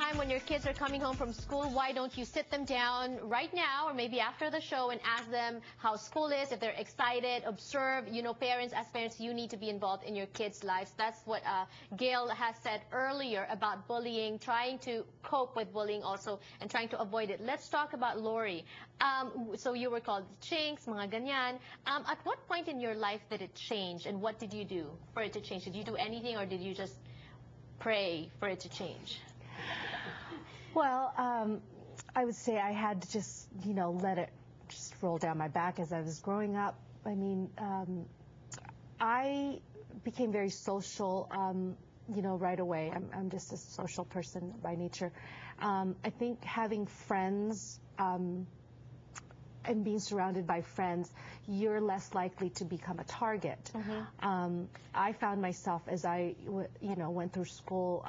time when your kids are coming home from school, why don't you sit them down right now or maybe after the show and ask them how school is, if they're excited, observe. You know, parents, as parents, you need to be involved in your kids' lives. That's what Gale has said earlier about bullying, trying to cope with bullying also, and trying to avoid it. Let's talk about Lori. So you were called chinks, mga ganyan. At what point in your life did it change, and what did you do for it to change? Did you do anything, or did you just pray for it to change? Well, I would say I had to just, let it just roll down my back as I was growing up. I mean, I became very social, right away. I'm just a social person by nature. I think having friends and being surrounded by friends, you're less likely to become a target. Mm-hmm. I found myself as I, went through school,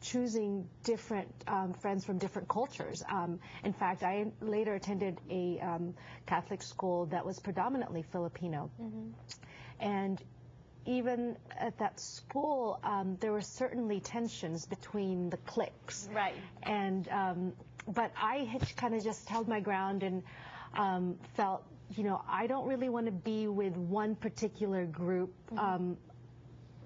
choosing different friends from different cultures. In fact, I later attended a Catholic school that was predominantly Filipino. Mm-hmm. And even at that school, there were certainly tensions between the cliques. Right. And but I had kind of just held my ground and felt, I don't really want to be with one particular group. Mm-hmm.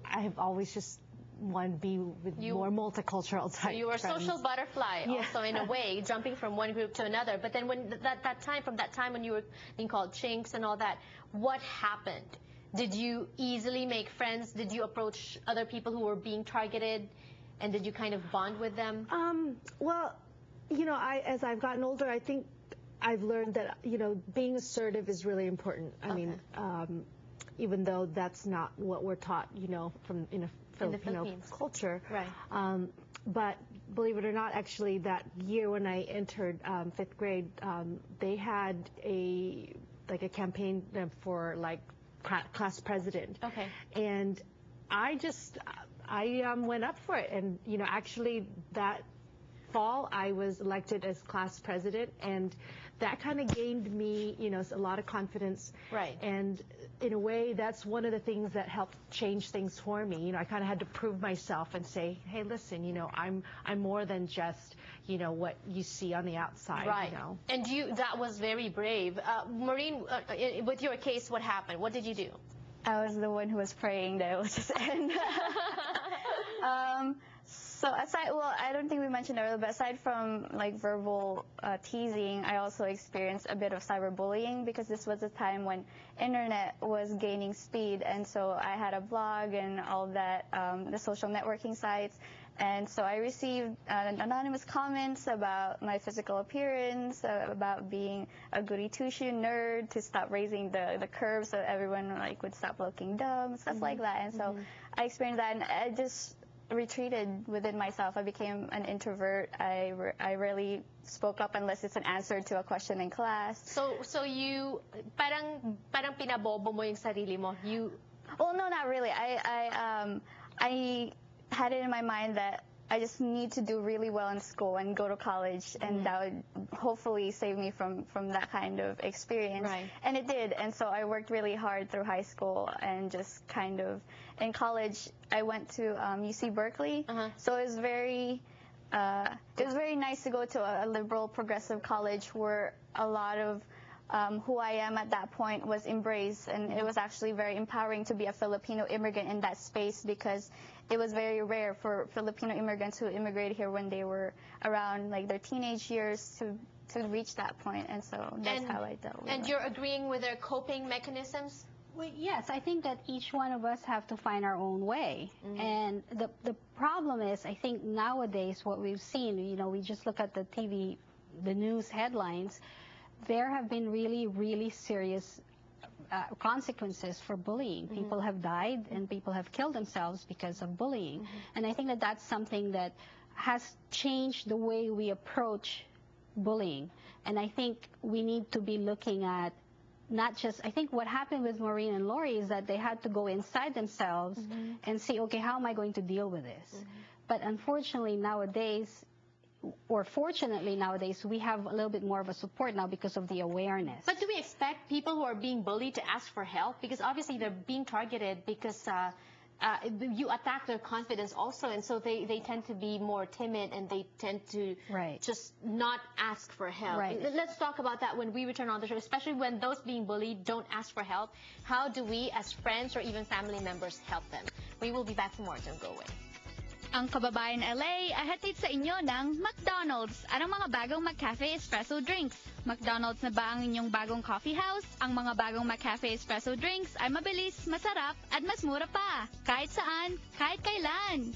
I have always just wanted to be with more multicultural type. So you were a social butterfly, yeah. Also in a way, jumping from one group to another. But then when from that time when you were being called chinks and all that, what happened? Did you easily make friends? Did you approach other people who were being targeted? And did you kind of bond with them? Well, as I've gotten older, I think I've learned that, being assertive is really important. I mean, even though that's not what we're taught, in a Filipino culture. Right. But believe it or not, actually, that year when I entered 5th grade, they had a campaign for class president. Okay. And I went up for it, and actually that fall I was elected as class president, and that kind of gained me a lot of confidence. Right. And in a way, that's one of the things that helped change things for me. I kind of had to prove myself and say, hey, listen, I'm more than just what you see on the outside. Right. And that was very brave. Maureen, with your case, what happened? What did you do? I was the one who was praying that it would just end. So I don't think we mentioned earlier, but aside from verbal teasing, I also experienced a bit of cyberbullying, because this was a time when internet was gaining speed, and so I had a blog and all that, the social networking sites, and so I received anonymous comments about my physical appearance, about being a goody two-shoe nerd, to stop raising the curve so everyone would stop looking dumb, stuff mm-hmm. like that, and so mm-hmm. I experienced that, and I just retreated within myself. I became an introvert. I rarely spoke up unless it's an answer to a question in class. So you parang pinabobo mo yung sarili mo. Well, no, not really. I had it in my mind that I just need to do really well in school and go to college, and mm-hmm. that would hopefully save me from that kind of experience. Right. And it did. And so I worked really hard through high school, and just kind of in college I went to UC Berkeley. Uh-huh. So it was very nice to go to a liberal progressive college where a lot of who I am at that point was embraced, and it was actually very empowering to be a Filipino immigrant in that space, because it was very rare for Filipino immigrants who immigrated here when they were around their teenage years to reach that point, and so that's how I dealt with it. And you're agreeing with their coping mechanisms? Well, yes, I think that each one of us have to find our own way. Mm-hmm. And the problem is, I think nowadays what we've seen, we just look at the TV, the news headlines, there have been really, really serious consequences for bullying. Mm-hmm. People have died and people have killed themselves because of bullying. Mm-hmm. And I think that that's something that has changed the way we approach bullying. And I think we need to be looking at not just, I think what happened with Maureen and Lori is that they had to go inside themselves mm-hmm. and see, okay, how am I going to deal with this? Mm-hmm. But unfortunately nowadays, or fortunately nowadays, we have a little bit more of a support now because of the awareness. But do we expect people who are being bullied to ask for help? Because obviously they're being targeted because you attack their confidence also, and so they tend to be more timid, and they tend to just not ask for help. Right. Let's talk about that when we return on the show, especially when those being bullied don't ask for help. How do we, as friends or even family members, help them? We will be back for more. Don't go away. Ang Kababayan LA ay hatid sa inyo ng McDonald's at ang mga bagong McCafe Espresso drinks. McDonald's na ba ang inyong bagong coffee house? Ang mga bagong McCafe Espresso drinks ay mabilis, masarap at mas mura pa. Kahit saan, kahit kailan.